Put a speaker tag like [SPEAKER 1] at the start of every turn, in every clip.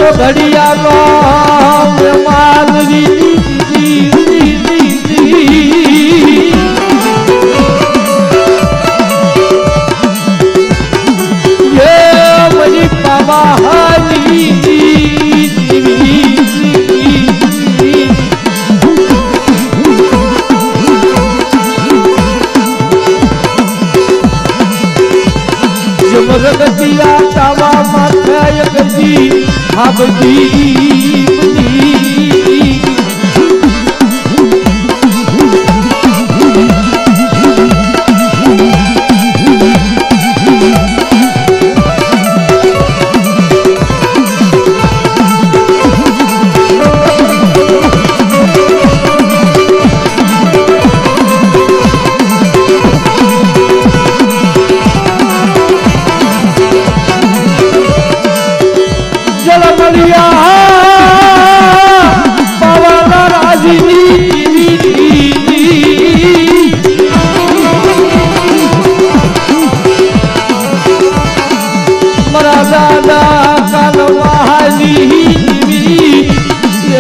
[SPEAKER 1] तो घड़िया लो मेहमान ये मरी बाबा हरी जमरगतिया चावा माथे यगजी भागजी दादा कालवाली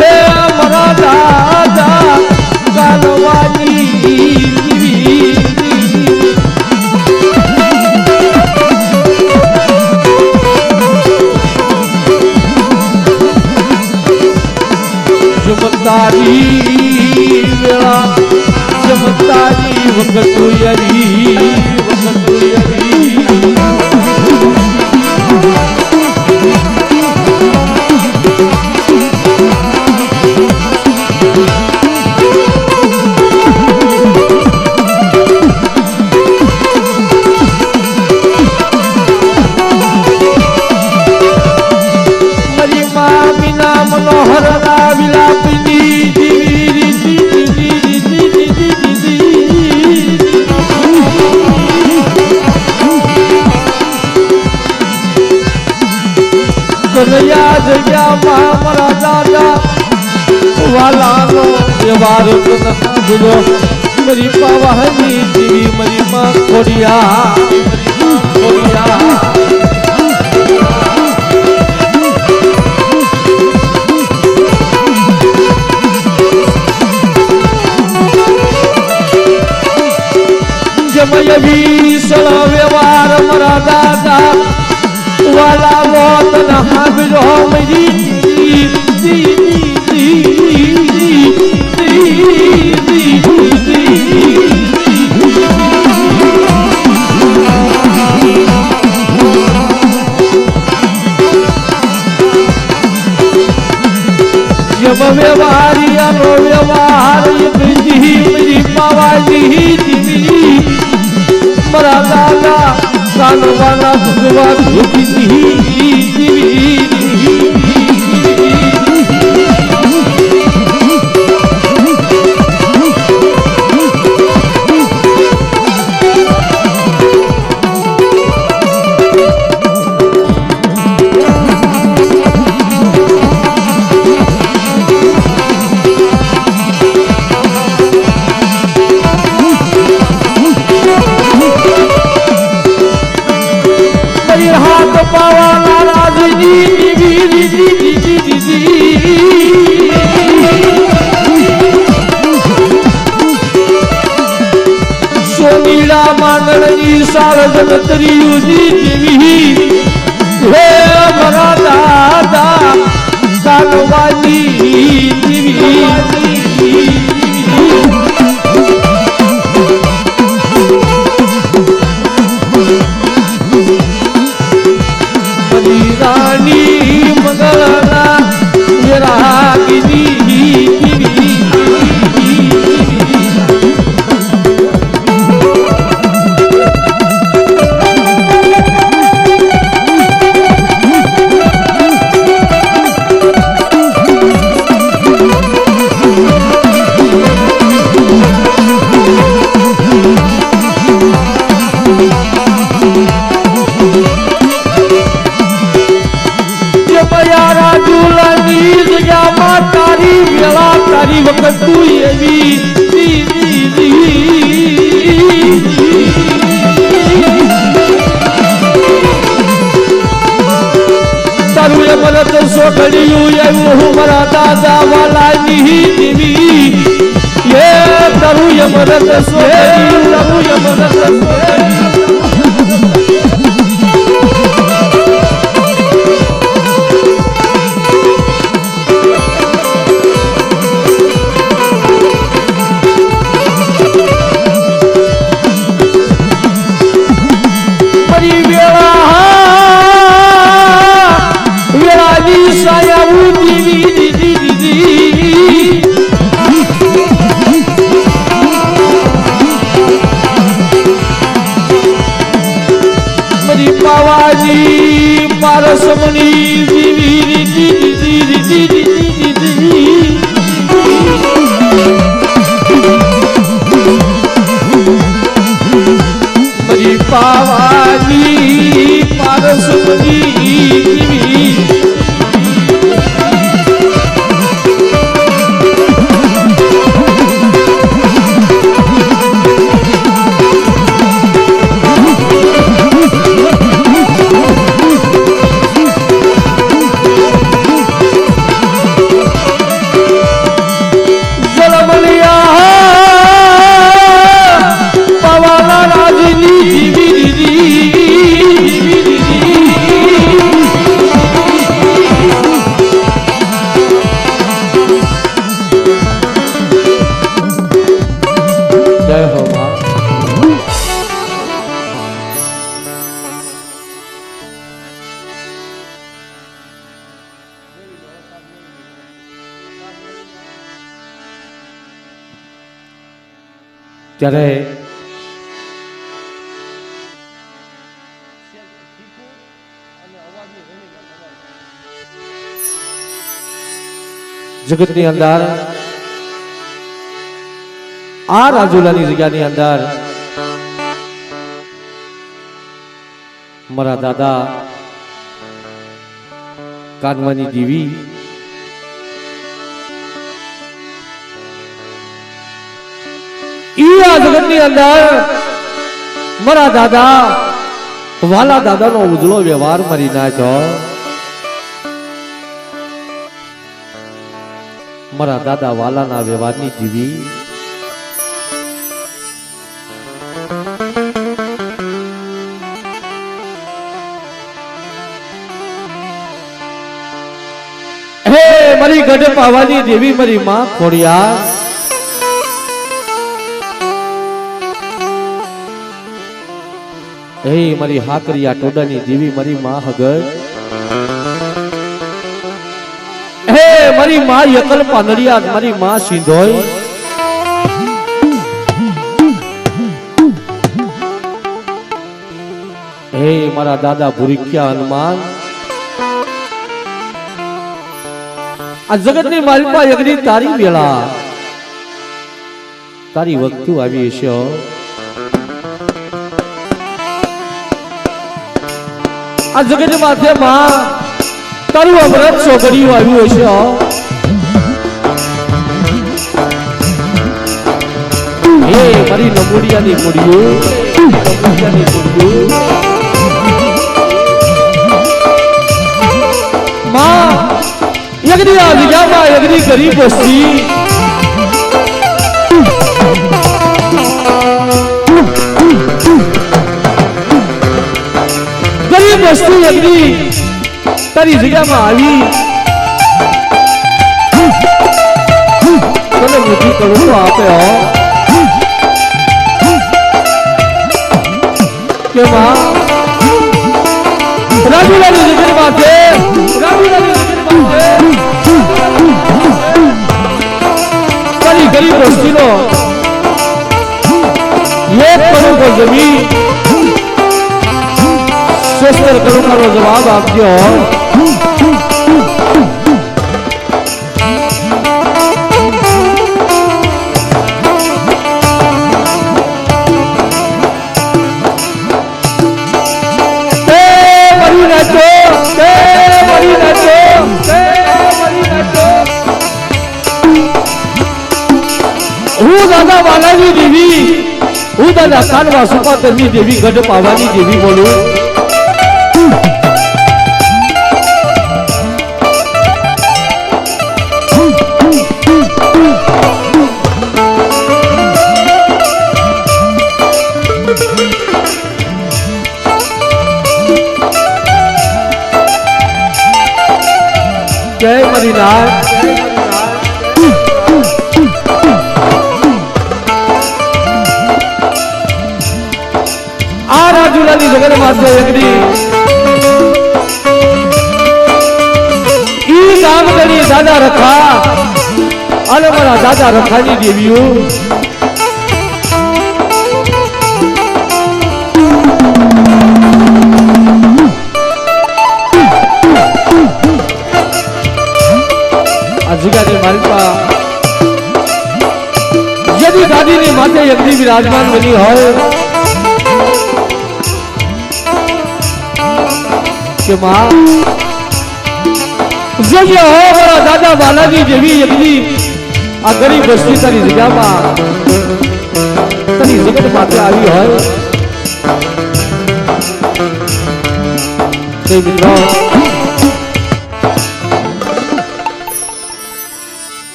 [SPEAKER 1] हे मरा दादा कालवाली जमतारी वेला जमतारी वकतुयरी मनोहर विलापिनी कन्हैया जया मारा दादा वाला नो व्यवहार बोलो मरी पावाहनी जीवी मरी माँ खोड़िया जमय भीषण व्यवहार मरा दादा वाला मौत न हामिलो मेरी जब व्यवहारिया नो व्यवहार मेरी पावाली मरा दादा कानवाला भगवान हाथ पावा नाराजनी सोनीला मांगणी साल जगतरी देवी हे मरा दादा कालवाली रानी मंगलना मेरा तारी वेला तारी वक्त तू ये भी तारू यमरत सोखड़िયું મારા દાદા વાલાની દેવી એ તારું યમરત સોખડ્યું પારસમણી મરી પાવાની પારસમણી ત્યારે જગતની અંદર આ રાજુલાની જગ્યાની અંદર મારા દાદા કાનવાની દેવી જગતની અંદર મારા દાદા વાલા દાદાનો ઉજળો વ્યવહાર મરી નાખ્યો મારા દાદા વાલાના વ્યવહારની જીવી હે મારી ગઢ પાવાની દેવી મારી માં ખોડિયાર હે મારી હાકરિયા ટોડાની દેવી મારી માં હગર હે મારી માં યકલ પાનડિયા મારી માં સિંધોઈ હે મારા દાદા ભૂરિક્યા હનુમાન આ જગતની માલિકા યજ્ઞ તારી વેળા તારી વખતું આવી છે આ જગત માથે માં તારું અમૃત સોગડિયું આવ્યું હશે હે મારી નમુડિયાની મુડિયું માં યજ્ઞ આ જગ્યામાં યજ્ઞ ગરીબ વસ્તી વસ્તુ યજ્ઞ તારી જગ્યામાં આવી તને બુદ્ધિ કરું આપે કે માં રાજુલાની જગ્યામાં છે તારી ગરીબ વસ્તીનો એક કરોડ જમીન શસ્ત્ર કરુણાનો જવાબ આપજો હું દાદા વાલાની દેવી હું દાદા કાનવા સુપાતરની દેવી ગઢ પાવાની દેવી બોલું जय मरीनाथ आ राजूलानी जगत माते एकड़ी ई काम करी दादा रखा अरे मारा दादा रखानी देवियो अजगारी मालपा यदि दादी ने माते यज्ञ विराजमान बनी हो कि मां जगह हो बड़ा दादा बालाजी जेवी यज्ञ आ गरीब बस्ती तारी जगह में तारी जगत माते आई हो मित्रों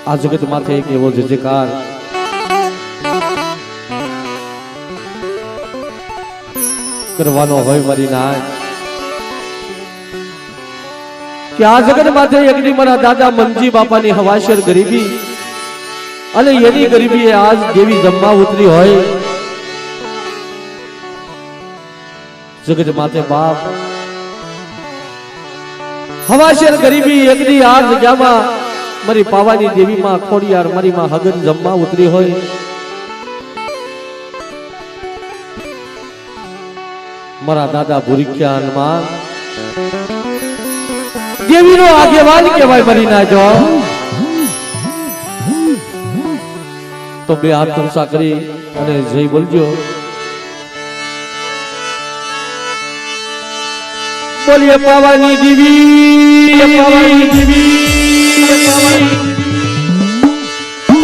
[SPEAKER 1] आ जगत माथे एक एवो जयकार करवानो होय मारी नाय कि आ जगत माथे एकनी मारा दादा मनजी बापा ની હવાશર ગરીબી અને એની ગરીબી આજ દેવી જમ્મા ઉતરી હોય जगत माथे बाप हवाशर गरीबी एकनी आ जगह में मरी पावानी देवी मां खोड़ियार मरी मां हगन जम्मा उतरी होय मरा दादा भूरिक्या हनुमान देवी नो आगेवान केवाय मरी ना जो तो बे हाथ तुमसा करी अने जय बोलजो बोलिए पावानी देवी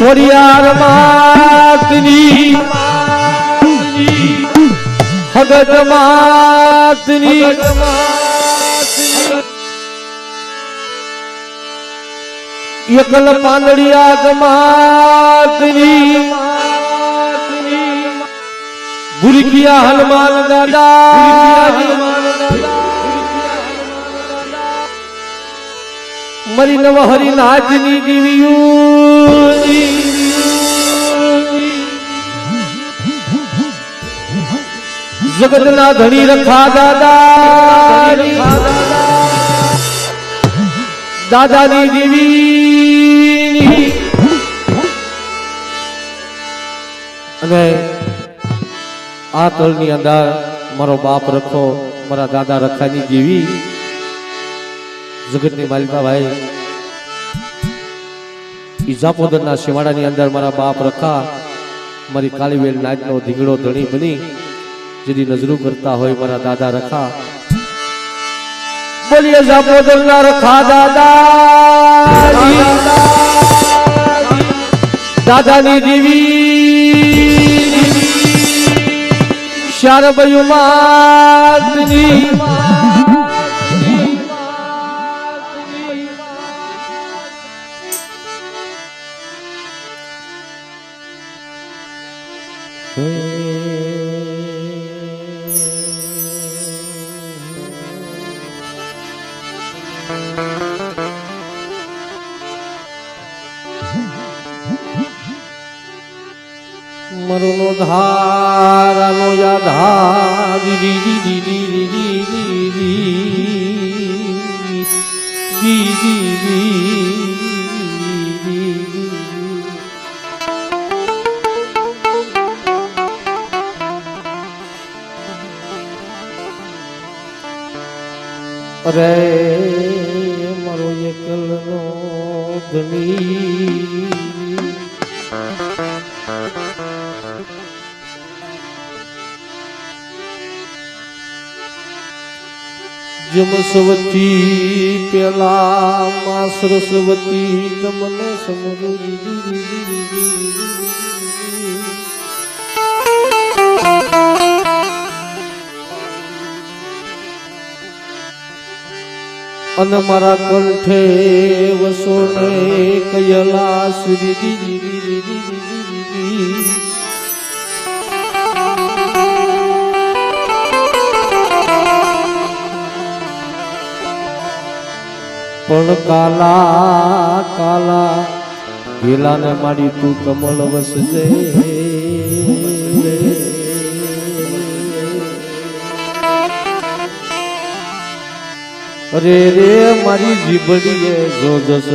[SPEAKER 1] खोड़ियार मातनी हगत मातनी एकल पांडड़िया मातनी बुरकिया हनुमान दादा मरी नव हरिनाथनी देवियू जगत ना धनी रखा दादा दादा नी देवी अने आ तलनी अंदर मारो बाप रखो मारा दादा रखानी देवी जगत ने मालिका भाई ईजापोदर ना शिवाड़ा नी अंदर मारा बाप रखा मारी कालीवेल नाच नो धींगड़ो धणी बनी जिदी नजरू करता होय मारा दादा रखा बोलिए जापोदर ना रखा दादा दादा नी देवी शारबयु मातनी मरुनो धारानो या धारी री री री री री री री री री री अरे मरो ये कलनो धनी जमसवती पेला मां सरस्वती तमने समझो अन मारा कंठे वसोने कयला श्री પણ કાલા કાલા ગેલાને મારી તું કમળ વસજે અરે રે મારી જીભડીએ જો જસ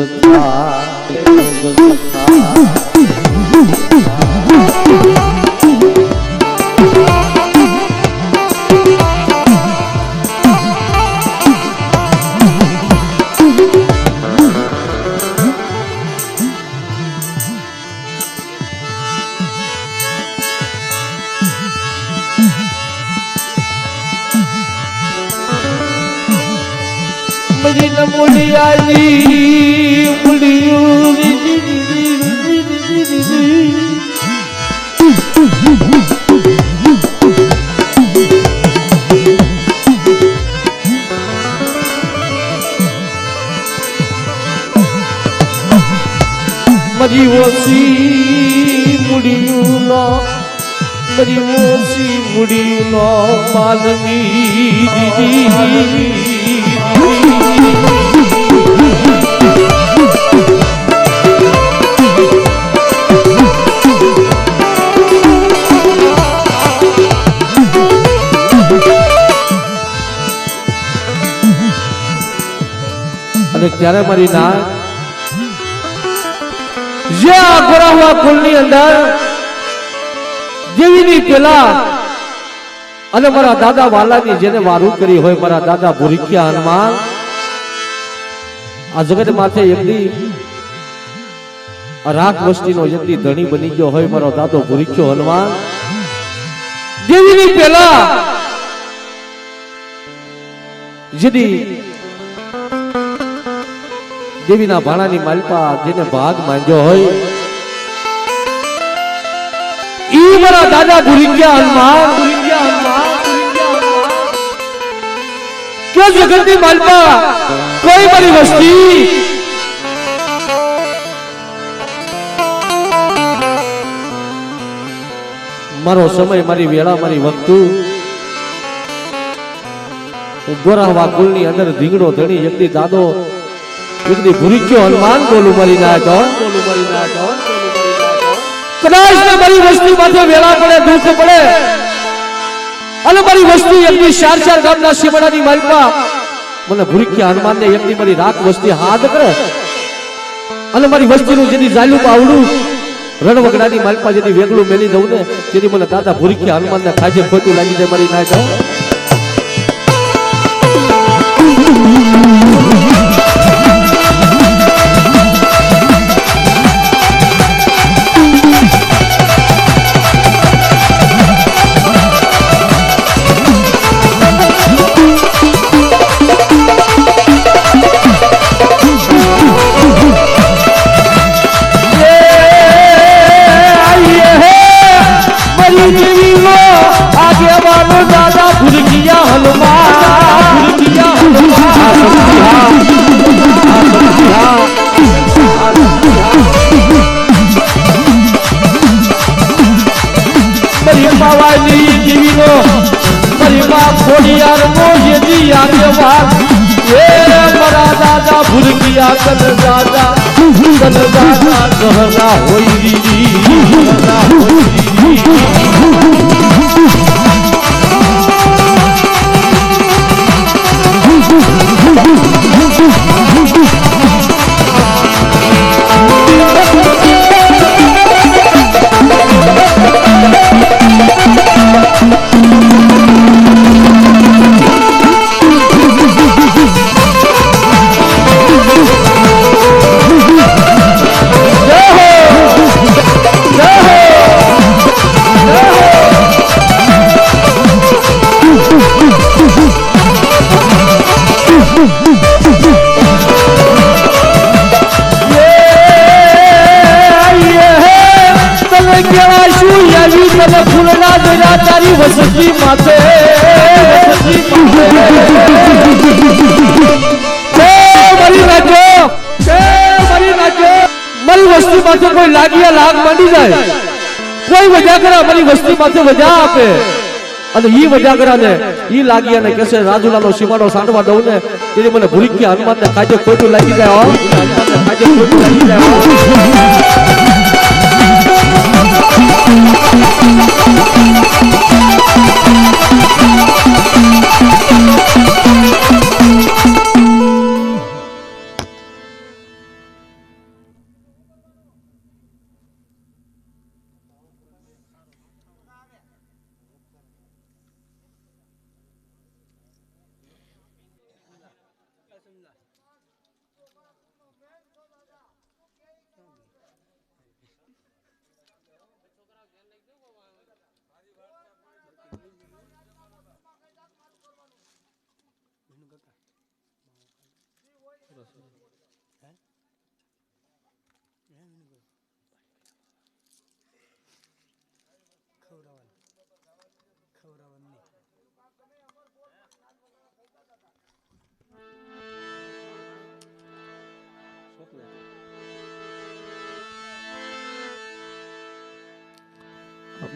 [SPEAKER 1] મરી ઓછી મુડીનો મરી ઓછી મુડીનો માલની અને ત્યારે મારી ના જે આ ગોરાવા કુલની અંદર દેવીની પેલા અને મારા દાદા વાલાની જેને વારું કરી હોય મારા દાદા ભૂરિકિયા હનુમાન આ જગત માથે એકદી રાખ વસ્તીનો એકદી ધણી બની ગયો હોય મારો દાદો ભૂરિકિયો હનુમાન દેવીની પેલા જેદી દેવીના ભાણાની માલપા જેને ભાગ માંગ્યો હોય ઈ મારા દાદા ભૂરિકિયા હનુમાન કે જગતની માલપા કોઈ મારી વસ્તી મારો સમય મારી વેળા મારી વખતું ગોરાવા કુલની અંદર ધીંગડો ધણી એકદી દાદો એકદી ભૂરિકિયો હનુમાન બોલું મરી ના કદાચ મારી વસ્તી માથે વેળા પડે દુઃખ પડે અને મારી વસ્તી એકદી ચાર ગામના શિવડાની માલપા મને ભૂરિકિયા હનુમાન ને એકદી મારી રાત વસ્તી હાથ કરે અને મારી વસ્તીનું જેની જાયલું પાવડું રણવગડાની માલપા જેની વેગલું મેલી દઉં ને જેની મને દાદા ભૂરિકિયા હનુમાન ને ખાજે ખોટું લાગી જાય મારી ના જાઉં વસ્તી પાસે કોઈ લાગીયા લાગ માંડી જાય કોઈ વજાગરા મારી વસ્તી પાસે વજા આપે અને ઈ વજાગરા ને ઈ લાગીયા ને કેસે રાજુલાનો સીમાડો સાંડવા દઉં ને એટલે મને ભૂરી કે હનુમાનને કાજે ખોટું લાગી જાય હો હનુમાનને કાજે ખોટું લાગી જાય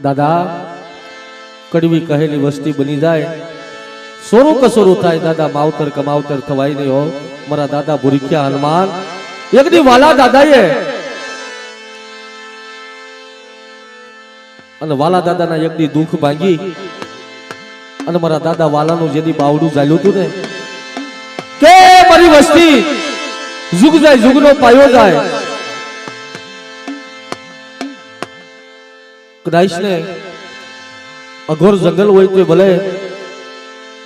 [SPEAKER 1] દાદા કડવી કહેલી વસ્તી બની જાય સોરું કસોરું થાય દાદા માવતર કમાવતર થવાય નહીં હો મારા દાદા ભૂરીખ્યા હનુમાન એક દી વાલા દાદાએ અને વાલા દાદાના એક દી દુઃખ ભાંગી અને મારા દાદા વાલાનું જેની બાવડું ચાલ્યું હતું ને કે મારી વસ્તી જુગ જાય જુગનો પાયો જાય કદાચ ને અઘોર જંગલ હોય તો ભલે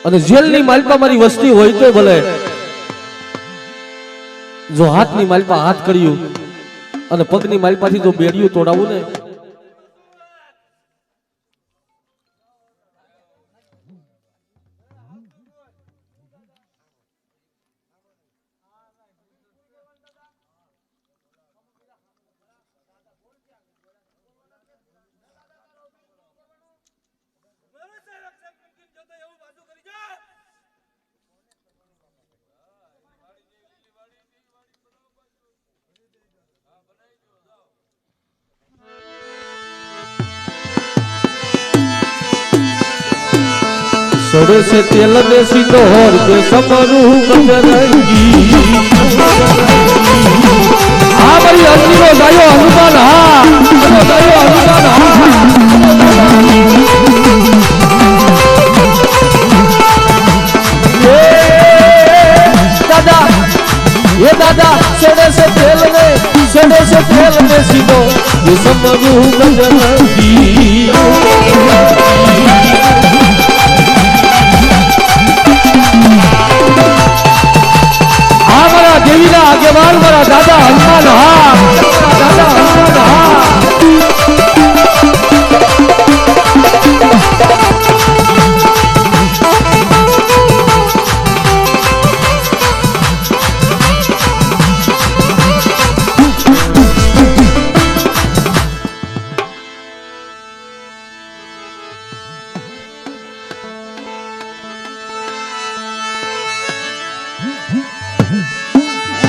[SPEAKER 1] અને જેલની માલપા મારી વસ્તી હોય તો ભલે જો હાથની માલપા હાથ કર્યું અને પગની માલપાથી જો બેડિયું તોડાવું ને सोडे से तेल में सिंदूर के समरू बजरंगी हाँ भाई अग्नि को जायो हनुमान हाँ जायो हनुमान हाँ दादा ये दादा सोडे से तेल में सिंदूर के समरू बजरंगी देवीना आगेवान मारा दादा हनुमान हाँ दादा हनुमान हाँ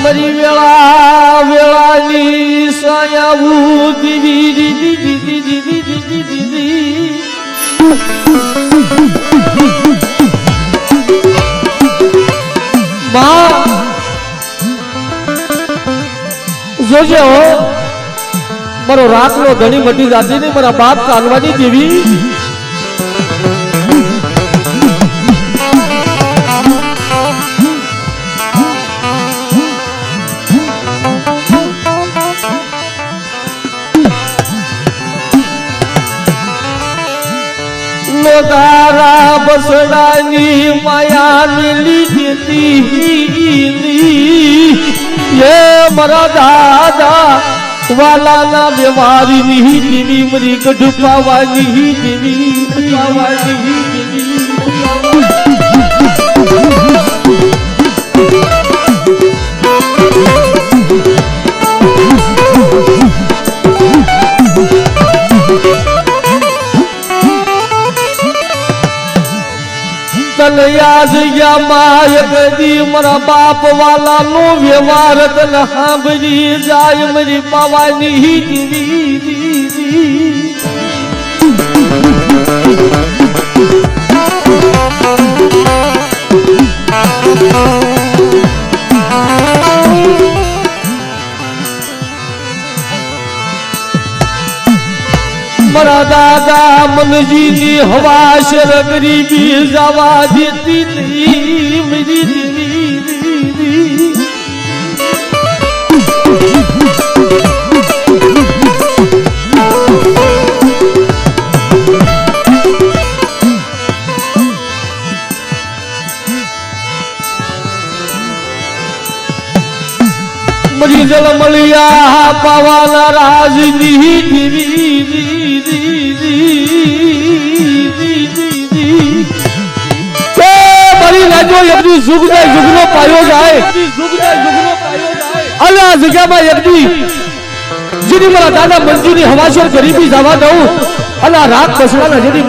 [SPEAKER 1] मरी वेला वेलानी सायावू दीदी दीदी दीदी दीदी दीदी दीदी मां जोजे हो मारो राखलो घणी मटी जाती ने मारा बाप कानवानी देवी तारा बसड़ानी माया मिली देती ये मरा दादा वाला ना बीमारी नहीं देवी मरी गढ़ पावानी देवी पावानी देवी याद या मायक दी मरा बाप वाला नो व्यवहार तन हांभरी जाय मरी पावानी दीदी दीदी मन जी नी हवा शर गरीबी जावा देती नहीं मेरी मरी जल मलिया पावाला राजनी जो यदि जुगने जुगनो पायो जाए अल्लाह जगह में यदि जिनी मला दादा मंजूरी हवाशर गरीबी जावा दऊ अल्लाह रात बसवाना यदि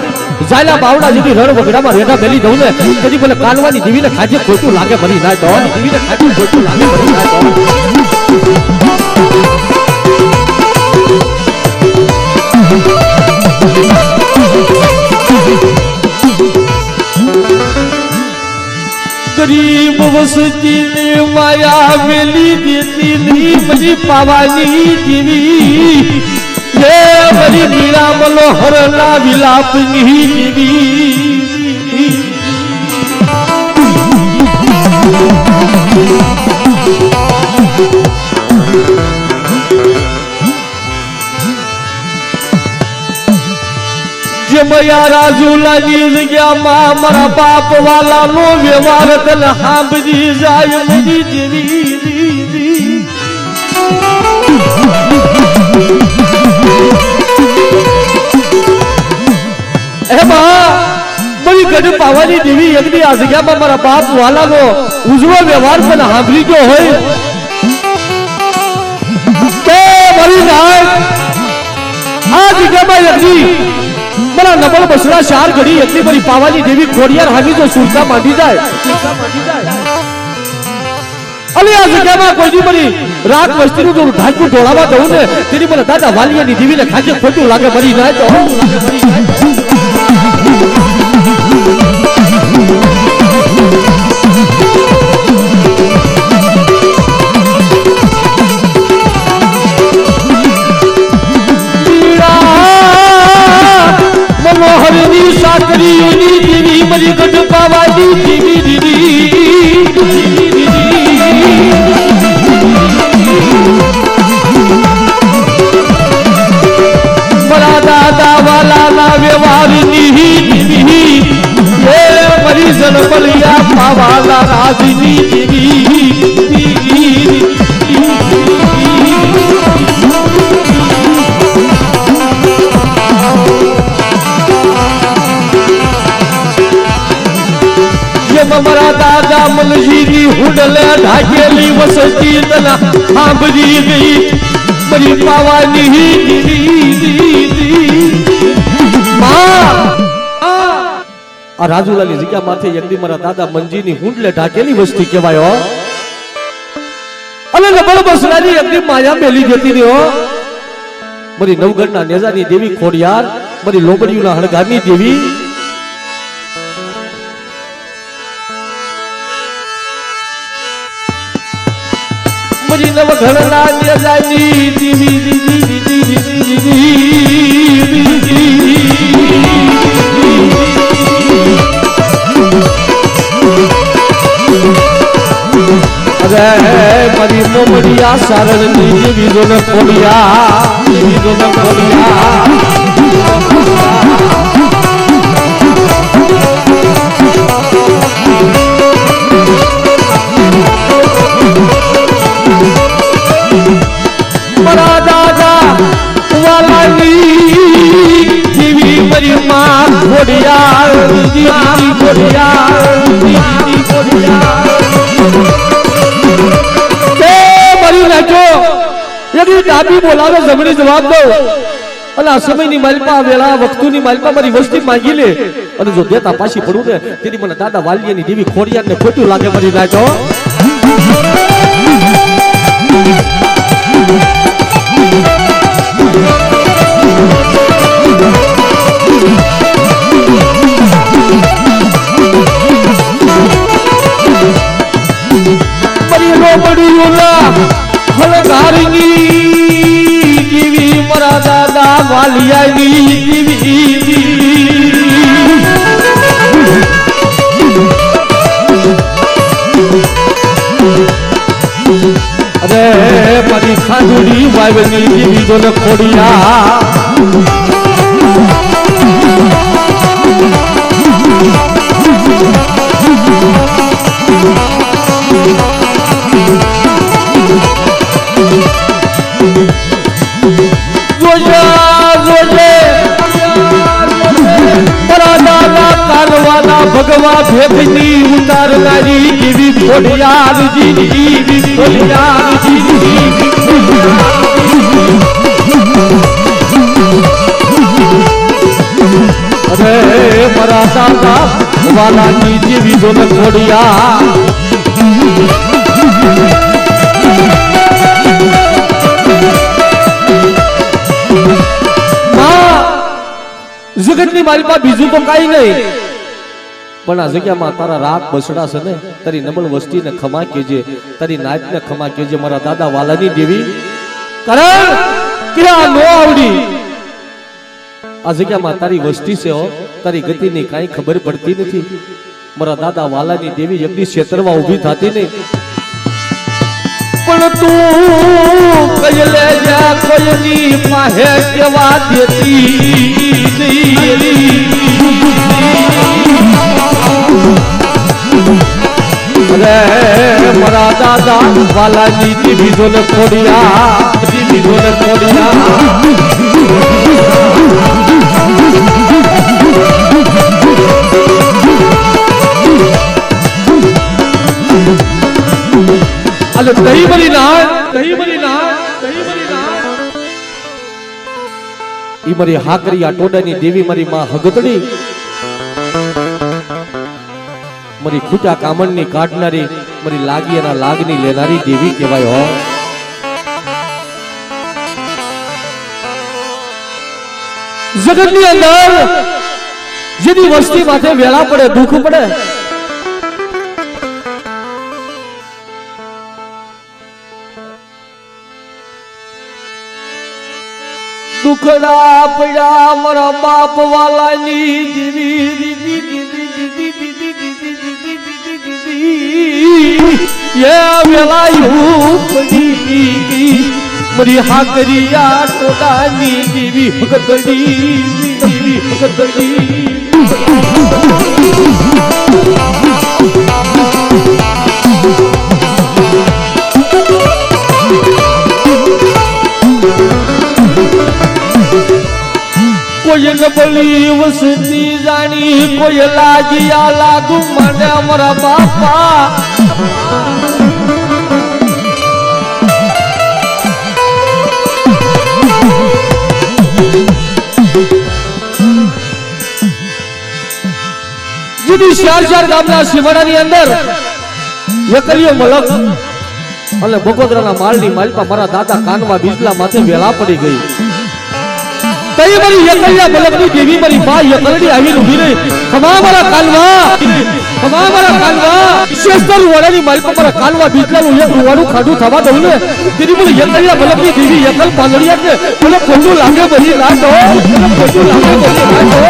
[SPEAKER 1] जायला बावड़ा यदि रण वगड़ा में रेठा गली दऊ ने यदि बोले कानवानी देवी ने खाजे खोटू लागे भरी ना दो देवी ने खाजे खोटू लागे भरी ना गरीब वसती ने माया मेली देती नहीं मरी पावानी देवी ये मरी मीरा मनोहर ना विलाप नहीं देवी जमया राजूला नील गया मां मरा बाप वाला नो व्यवहार तन हांबरी जाय मेरी देवी ए मां बड़ी गड पावानी देवी यदि आज गया मां मरा बाप वाला नो उजवा व्यवहार तन हांबरी जो होय तो मरी जाय आज गया यदि बड़ा नबल बसरा शार घड़ी इतनी बड़ी पावाली देवी खोड़ियार हागी जो सुरसा मांडी जाए अली आज क्या मैं कोई बड़ी रात वस्ती नु जो ढाकू ढोलावा दऊ ने तेरी बोला दादा वालिया नी देवी ने खाके खोटू लागे बड़ी ना तो मनोहरनी साकरी नी देवी मरी गड पावाली देवी दीदी बड़ा दादा वाला ना व्यवहार नी देवी ये मरी जन बलिया पावाला राजनी देवी मरा दादा मलजीरी हुडले ढाकेली वसती तना हांबरी गई बड़ी पावानी मां आ राजूलाली जग्या माथे यकदी मरा दादा मंजीनी हुडले ढाकेली वस्ती केवायो अले लबल बसलानी यकदी माया मेली देती रे हो मरी नवगढ़ना नेजानी देवी खोड़ियार मरी लोबड़ीना हड़गानी देवी मरी नवगढ़ना नेजानी देवी अरे मरी मोमड़िया सारण देवी दोनों खोड़िया देवी दोनों खोड़िया मरा दादा वाला देवी मरी मां खोड़िया खोड़िया यदि डाबी बोलावे जमणी जवाब दो अला समय नी मालपा वेला वक्तु नी मालपा मारी वस्ती मांगी ले અને જો દેતા પાછી પડું ને તેની મને દાદા વાલિયાની દેવી ખોડિયાર ને ખોટું લાગે મરી નાખો मरी रो पड़ी होला हलगारनी देवी मरा दादा वालिया देवी મેલડી વાવની દેવી જોન ખોડિયા ભગવા ભેગની ઉતારનારી દેવી ખોડિયારજી દેવી ખોડિયારજી અરે મારા દાદા વાલાની દેવી જોન ખોડિયા જગતની માલમાં બીજું તો કાઈ નહીં પણ આ જગ્યામાં તારા રાગ બસડા છે ને તારી નબળ વસ્તીને ખમા કેજે તારી નાચને ખમા કેજે મારા દાદા વાલાની દેવી કારણ કે આ નો આવડી આ જગ્યામાં તારી વસ્તી છે તારી ગતિની કાઈ ખબર પડતી નથી મારા દાદા વાલાની દેવી એકદી ક્ષેત્રમાં ઊભી થતી નહીં પણ તું કઈ લે જા કોઈની પાસે કેવા દેતી નહીં અરે મારા દાદા વાલાની દેવી જોન ખોડિયા દેવી જોન ખોડિયા અલે દહી બની ના ઈ મારી હાકરી આ ટોડાની દેવી મારી માં હગતડી મારી ખૂટા કામણની કાઢનારી મારી લાગી એના લાગની લેનારી દેવી કહેવાય હો જગતની અંદર જેની વસ્તી માથે વેળા પડે દુઃખ પડે દુખડા પડ્યા મારા બાપ વાલાની દેવી વેલાયું પડી મારી હાકરિયા ટોડાની દેવી હગતડી કોઈ નબળી વસતી જાણી કોઈ લાગિયા લાગુ મને મારા બાપા જેથી ચાર ગામના શિવાડાની અંદર એકલીઓ મલક અને બગોદરાના માળની માલપા મારા દાદા કાનવા બીજલા માથે વેલા પડી ગઈ તઈ મારી એકલિયા મલકની દેવી મારી બા એકલડી આવીને ઊભી રહી ખમા મારા કાનવા વિશેષતર વડાની માલપા મારા કાનવા બીજલાનું એક રૂવાડું ખાડું થવા દઉં ને તેની મને એકલિયા મલકની દેવી એકલ પાંદડિયા કે મને ખોટું લાગે બની ના દો ખોટું લાગે બની ના દો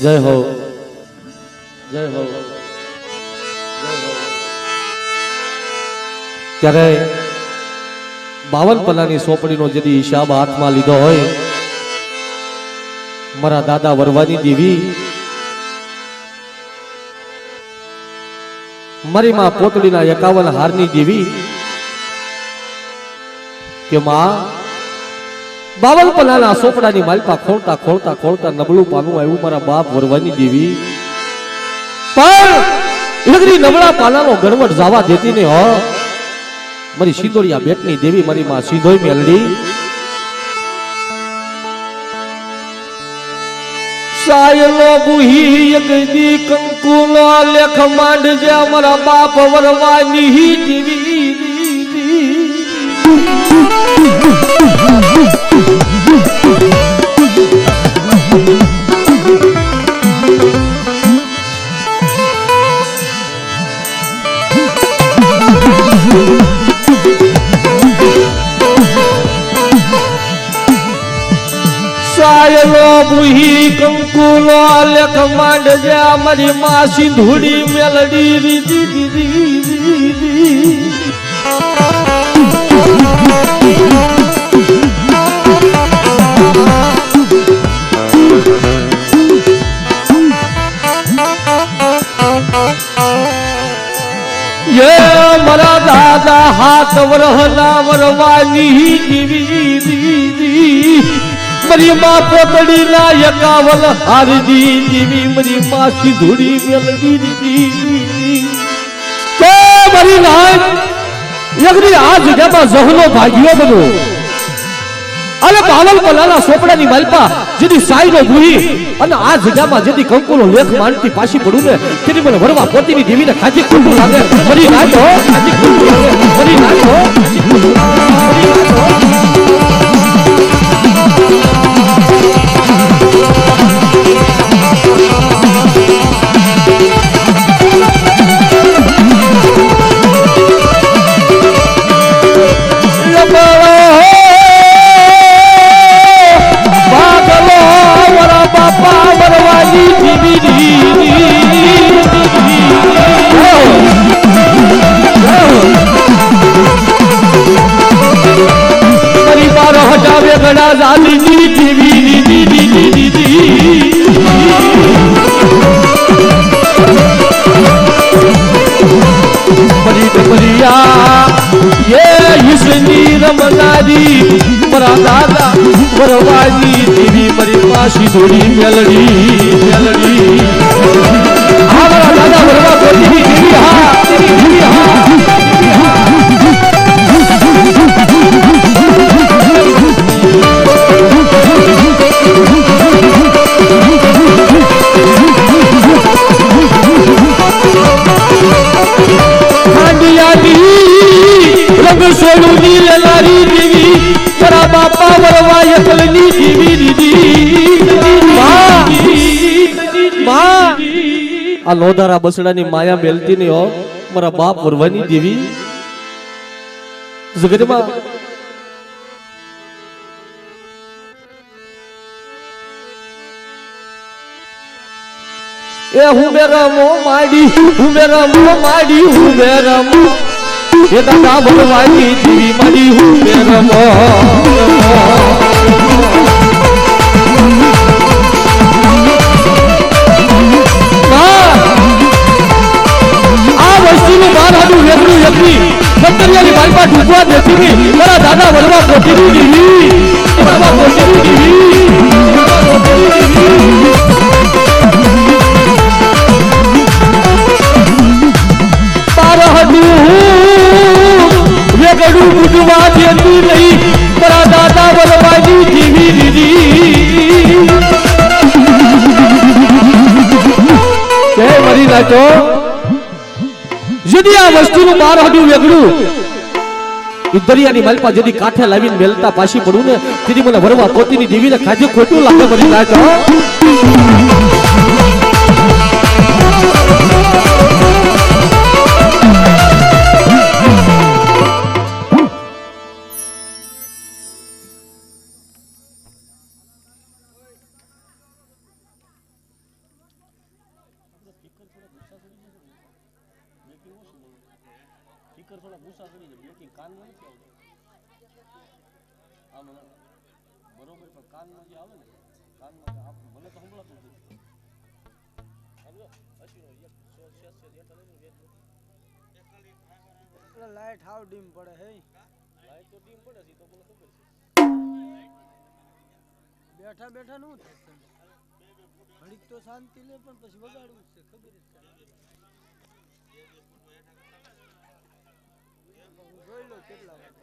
[SPEAKER 1] જય હો જય હો ત્યારે 52 પલ્લાની સોપડીનો જેથી હિસાબ હાથમાં લીધો હોય મારા દાદા વરવાની દેવી મારી માં પોતળીના 51 હારની દેવી કે માં 52 પલ્લાના સોપડાની માલપા ખોલતા ખોલતા ખોલતા નબળું પાનું આવ્યું મારા બાપ વરવાની દેવી પણ લગરી નબળા પાનાનો ગણવટ જવા દેતી ને હો મારી સિંદોડિયા બેટની દેવી મારી માં સીધોઈ મેલડી સાયલો બુહી યગદી કંકુનો લેખ માંડજે મારા બાપ વરવાની દેવી બુહી કંકુલો લેખ માંડજે મારી માં સિંધુડી મેલડી રીજી દીદી ये मरा दादा हाथ वरहना वरवानी दीवी मरी माँ पोतड़ी ना यकावल हारदी दीवी मरी माँ सिंधुड़ी मेलडी दीवी के मरी नाय यगरी आज जब जहलो भाग्यो बनो अरे बावल पलाला सोपડાની માલપા જેદી સાઈનો ભૂહી અને આ જગ્યામાં જેદી કંકુલો લેખ માંડતી પાછી પડું ને તેની મને વરવા પોતીની દેવીને ખાજી ખોટું લાગે મરી નાખો ખાજી ખોટું લાગે મરી નાખો ખાજી ખોટું લાગે सिंधुड़ी मेलडी मेलडी हाँ बड़ा दादा बरवा कोटी देवी हाँ रंग सोनू नील लारी देवी बड़ा बापा बरवा यकलनी देवी दीदी आ लोधारा बसड़ानी माया मेलती नहीं हो मारा बाप वरवानी देवी जगत में ए हूँ मेरा मोह माड़ी हूँ मेरा मोह माड़ी हूँ मेरा मोह ये दादा वरवानी देवी माड़ी हूँ मेरा मोह ढूंढवा देती थी मेरा दादा बरवा कोटी वेगड़ू बुझवा देती नहीं मेरा दादा बरवा दीवी दीदी मरी ना तो यदि आ वस्तु बार हटू वेगड़ू दरियानी मालपा जदी काठे लावीने मेलता पाशी पड़ू ने तेरी મને વરવા પોતીની દેવીને ખાજે ખોટું લાગે બની લાગે
[SPEAKER 2] लाइट हाउ डिम पड़े है
[SPEAKER 1] लाइट तो डिम पड़े सी तो મને ખબર છે
[SPEAKER 2] બેઠા બેઠા નું ઘડીક તો શાંતિ લે પણ પછી વગાડવું છે ખબર જ છે જોઈ લો કેટલા વાગે